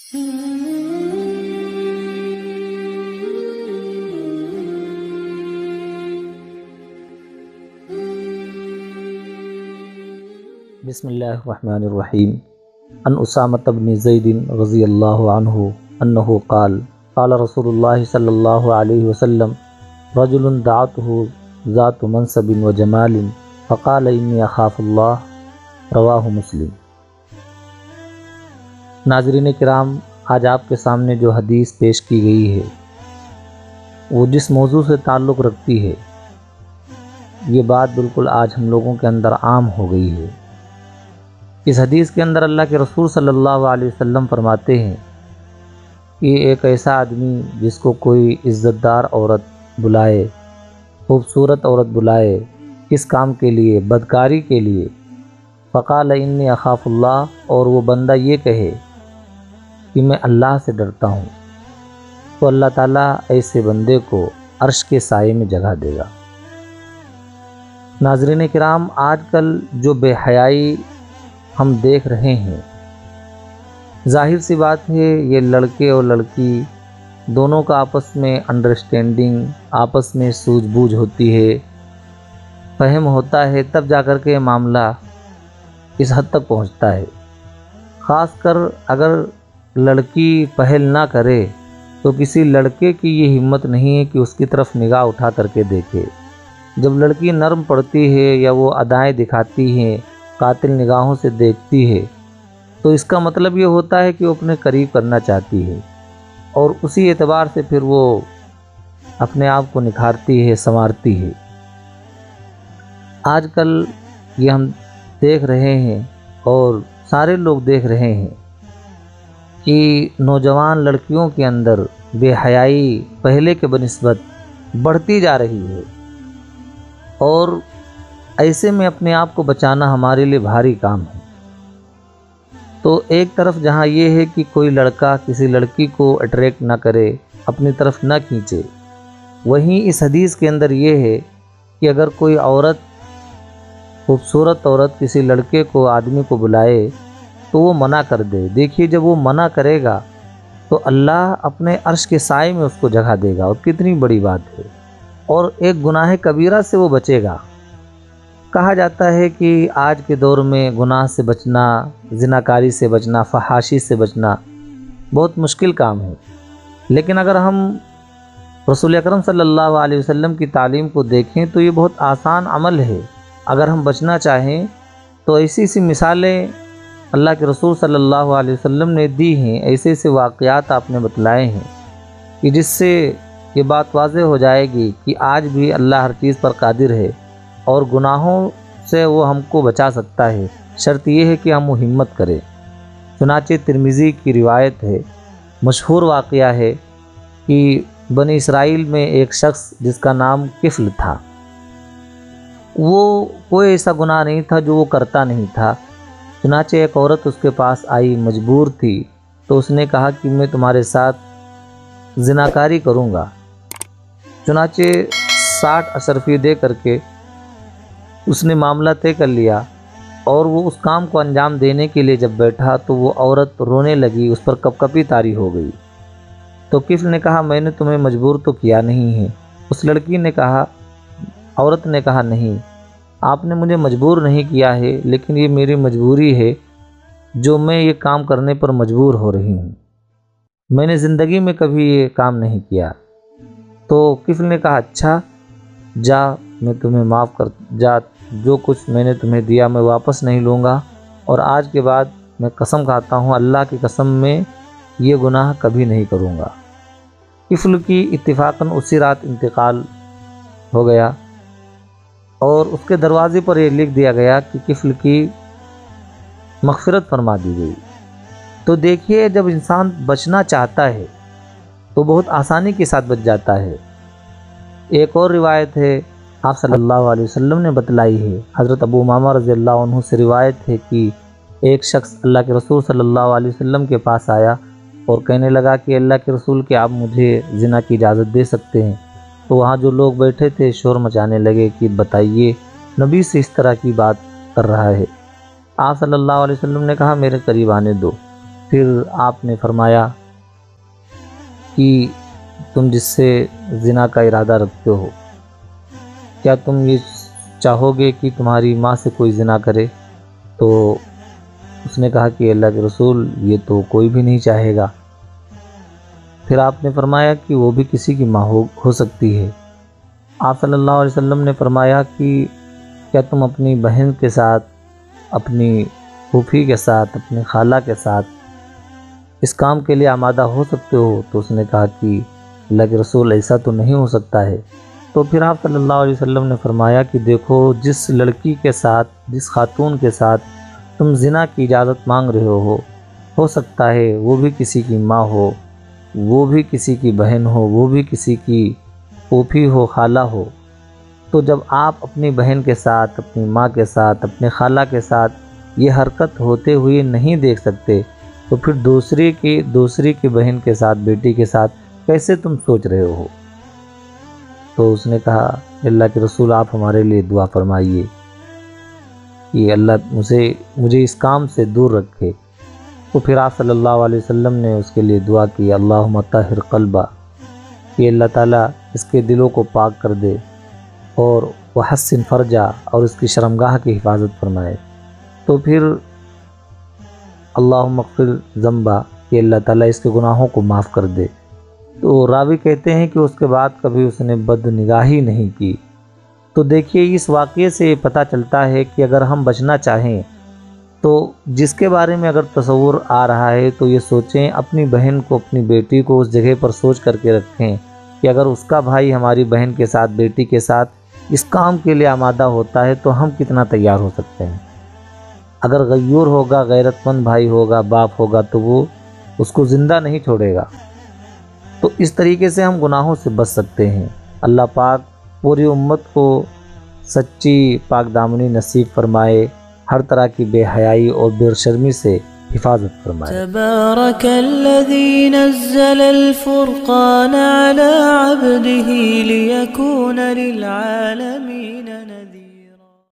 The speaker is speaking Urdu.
بسم اللہ الرحمن الرحیم ان اسامۃ بن زید رضی اللہ عنہ انہ قال قال رسول اللہ صلی اللہ علیہ وسلم رجل دعته ذات منصب وجمال فقال انی اخاف اللہ رواہ مسلم۔ ناظرین کرام، آج آپ کے سامنے جو حدیث پیش کی گئی ہے وہ جس موضوع سے تعلق رکھتی ہے، یہ بات بالکل آج ہم لوگوں کے اندر عام ہو گئی ہے۔ اس حدیث کے اندر اللہ کے رسول صلی اللہ علیہ وسلم فرماتے ہیں کہ ایک ایسا آدمی جس کو کوئی عزت دار عورت بلائے، خوبصورت عورت بلائے، کس کام کے لیے؟ بدکاری کے لیے۔ فقال انی اخاف اللہ، اور وہ بندہ یہ کہے کہ میں اللہ سے ڈرتا ہوں، تو اللہ تعالیٰ ایسے بندے کو عرش کے سائے میں جگہ دے گا۔ ناظرین کرام، آج کل جو بے حیائی ہم دیکھ رہے ہیں، ظاہر سی بات ہے یہ لڑکے اور لڑکی دونوں کا آپس میں انڈرسٹینڈنگ، آپس میں سوجھ بوجھ ہوتی ہے، فہم ہوتا ہے، تب جا کر کے معاملہ اس حد تک پہنچتا ہے۔ خاص کر اگر لڑکی پہل نہ کرے تو کسی لڑکے کی یہ ہمت نہیں ہے کہ اس کی طرف نگاہ اٹھا کر کے دیکھے۔ جب لڑکی نرم پڑتی ہے یا وہ ادائیں دکھاتی ہیں، قاتل نگاہوں سے دیکھتی ہے، تو اس کا مطلب یہ ہوتا ہے کہ وہ اپنے قریب کرنا چاہتی ہے، اور اسی اعتبار سے پھر وہ اپنے آپ کو نکھارتی ہے، سنوارتی ہے۔ آج کل یہ ہم دیکھ رہے ہیں اور سارے لوگ دیکھ رہے ہیں کہ نوجوان لڑکیوں کے اندر بے حیائی پہلے کے بنسبت بڑھتی جا رہی ہے، اور ایسے میں اپنے آپ کو بچانا ہمارے لیے بھاری کام ہے۔ تو ایک طرف جہاں یہ ہے کہ کوئی لڑکا کسی لڑکی کو اٹریکٹ نہ کرے، اپنی طرف نہ کھینچے، وہیں اس حدیث کے اندر یہ ہے کہ اگر کوئی عورت، خوبصورت عورت کسی لڑکے کو، آدمی کو بلائے تو وہ منع کر دے۔ دیکھیے جب وہ منع کرے گا تو اللہ اپنے عرش کے سائے میں اس کو جگہ دے گا، اور کتنی بڑی بات ہے، اور ایک گناہ کبیرہ سے وہ بچے گا۔ کہا جاتا ہے کہ آج کے دور میں گناہ سے بچنا، زناکاری سے بچنا، فحاشی سے بچنا بہت مشکل کام ہے، لیکن اگر ہم رسول اکرم صلی اللہ علیہ وسلم کی تعلیم کو دیکھیں تو یہ بہت آسان عمل ہے۔ اگر ہم بچنا چاہیں تو ایسی سی مثالیں اللہ کے رسول صلی اللہ علیہ وسلم نے دی ہیں، ایسے ایسے واقعات آپ نے بتلائے ہیں کہ جس سے یہ بات واضح ہو جائے گی کہ آج بھی اللہ ہر چیز پر قادر ہے، اور گناہوں سے وہ ہم کو بچا سکتا ہے، شرط یہ ہے کہ ہم وہ ہمت کریں۔ چنانچہ ترمذی کی روایت ہے، مشہور واقعہ ہے کہ بنی اسرائیل میں ایک شخص جس کا نام کفل تھا، وہ کوئی ایسا گناہ نہیں تھا جو وہ کرتا نہیں تھا۔ چنانچہ ایک عورت اس کے پاس آئی، مجبور تھی، تو اس نے کہا کہ میں تمہارے ساتھ زناکاری کروں گا۔ چنانچہ 60 اشرفی دے کر کے اس نے معاملہ طے کر لیا، اور وہ اس کام کو انجام دینے کے لیے جب بیٹھا تو وہ عورت رونے لگی، اس پر کپ کپی طاری ہو گئی۔ تو کفل نے کہا میں نے تمہیں مجبور تو کیا نہیں ہے۔ اس لڑکی نے کہا، عورت نے کہا نہیں، آپ نے مجھے مجبور نہیں کیا ہے، لیکن یہ میری مجبوری ہے جو میں یہ کام کرنے پر مجبور ہو رہی ہوں، میں نے زندگی میں کبھی یہ کام نہیں کیا۔ تو کفل نے کہا اچھا جا، میں تمہیں معاف کر جا، جو کچھ میں نے تمہیں دیا میں واپس نہیں لوں گا، اور آج کے بعد میں قسم کھاتا ہوں اللہ کی قسم میں یہ گناہ کبھی نہیں کروں گا۔ کفل کی اتفاقاً اسی رات انتقال ہو گیا، اور اس کے دروازے پر یہ لکھ دیا گیا کہ کفل کی مغفرت فرما دی گئی۔ تو دیکھیے جب انسان بچنا چاہتا ہے تو بہت آسانی کے ساتھ بچ جاتا ہے۔ ایک اور روایت ہے آپ صلی اللہ علیہ وسلم نے بتلائی ہے، حضرت ابو امامہ رضی اللہ عنہ سے روایت ہے کہ ایک شخص اللہ کے رسول صلی اللہ علیہ وسلم کے پاس آیا اور کہنے لگا کہ اللہ کے رسول کہ آپ مجھے زنا کی اجازت دے سکتے ہیں؟ تو وہاں جو لوگ بیٹھے تھے شور مچانے لگے کہ بتائیے نبی سے اس طرح کی بات کر رہا ہے۔ آپ صلی اللہ علیہ وسلم نے کہا میرے قریب آنے دو۔ پھر آپ نے فرمایا کہ تم جس سے زنا کا ارادہ رکھتے ہو، کیا تم یہ چاہو گے کہ تمہاری ماں سے کوئی زنا کرے؟ تو اس نے کہا کہ اللہ کے رسول یہ تو کوئی بھی نہیں چاہے گا۔ پھر آپ نے فرمایا کہ وہ بھی کسی کی ماں ہو سکتی ہے۔ آپ صلی اللہ علیہ وسلم نے فرمایا کہ کیا تم اپنی بہن کے ساتھ، اپنی پھوپھی کے ساتھ، اپنی خالہ کے ساتھ اس کام کے لیے آمادہ ہو سکتے ہو؟ تو اس نے کہا کہ اللہ کے رسول ایسا تو نہیں ہو سکتا ہے۔ تو پھر آپ صلی اللہ علیہ وسلم نے فرمایا کہ دیکھو، جس لڑکی کے ساتھ، جس خاتون کے ساتھ تم زنا کی اجازت مانگ رہے ہو سکتا ہے وہ بھی کسی کی ماں ہو، وہ بھی کسی کی بہن ہو، وہ بھی کسی کی پھوپھی ہو، خالہ ہو۔ تو جب آپ اپنی بہن کے ساتھ، اپنی ماں کے ساتھ، اپنے خالہ کے ساتھ یہ حرکت ہوتے ہوئے نہیں دیکھ سکتے، تو پھر دوسری کی بہن کے ساتھ، بیٹی کے ساتھ کیسے تم سوچ رہے ہو؟ تو اس نے کہا اللہ کے رسول آپ ہمارے لیے دعا فرمائیے کہ اللہ مجھے اس کام سے دور رکھے۔ تو پھر آپ صلی اللہ علیہ وسلم نے اس کے لیے دعا کی، اللہم طہر قلبہ، کہ اللہ تعالیٰ اس کے دلوں کو پاک کر دے، اور وحسن فرجہ، اور اس کی شرمگاہ کی حفاظت فرمائے۔ تو پھر اللہم اغفر ذنبہ، کہ اللہ تعالیٰ اس کے گناہوں کو معاف کر دے۔ تو راوی کہتے ہیں کہ اس کے بعد کبھی اس نے بد نگاہی نہیں کی۔ تو دیکھیے، اس واقعے سے پتہ چلتا ہے کہ اگر ہم بچنا چاہیں تو جس کے بارے میں اگر تصور آ رہا ہے تو یہ سوچیں، اپنی بہن کو، اپنی بیٹی کو اس جگہ پر سوچ کر کے رکھیں کہ اگر اس کا بھائی ہماری بہن کے ساتھ، بیٹی کے ساتھ اس کام کے لیے آمادہ ہوتا ہے تو ہم کتنا تیار ہو سکتے ہیں۔ اگر غیور ہوگا، غیرت مند بھائی ہوگا، باپ ہوگا، تو وہ اس کو زندہ نہیں چھوڑے گا۔ تو اس طریقے سے ہم گناہوں سے بچ سکتے ہیں۔ اللہ پاک پوری امت کو سچی پاک دامنی نصیب فرمائے، ہر طرح کی بے حیائی اور بے شرمی سے حفاظت فرمائے۔ تبارک الذی نزل الفرقان علی عبدہ لیکون للعالمین